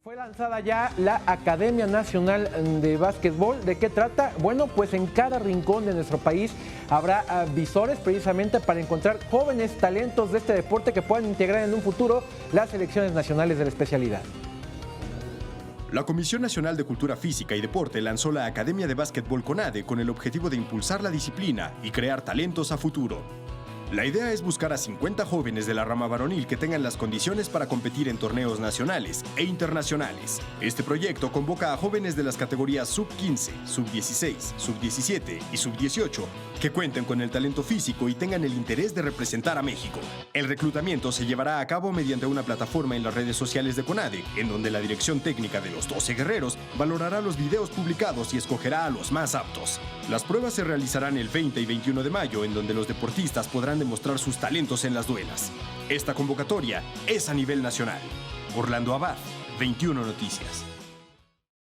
Fue lanzada ya la Academia Nacional de Básquetbol. ¿De qué trata? Bueno, pues en cada rincón de nuestro país habrá visores precisamente para encontrar jóvenes talentos de este deporte que puedan integrar en un futuro las selecciones nacionales de la especialidad. La Comisión Nacional de Cultura Física y Deporte lanzó la Academia de Básquetbol CONADE con el objetivo de impulsar la disciplina y crear talentos a futuro. La idea es buscar a 50 jóvenes de la rama varonil que tengan las condiciones para competir en torneos nacionales e internacionales. Este proyecto convoca a jóvenes de las categorías sub-15, sub-16, sub-17 y sub-18 que cuenten con el talento físico y tengan el interés de representar a México. El reclutamiento se llevará a cabo mediante una plataforma en las redes sociales de CONADE, en donde la dirección técnica de los 12 guerreros valorará los videos publicados y escogerá a los más aptos. Las pruebas se realizarán el 20 y 21 de mayo, en donde los deportistas podrán demostrar sus talentos en las duelas. Esta convocatoria es a nivel nacional. Orlando Abad, 21 Noticias.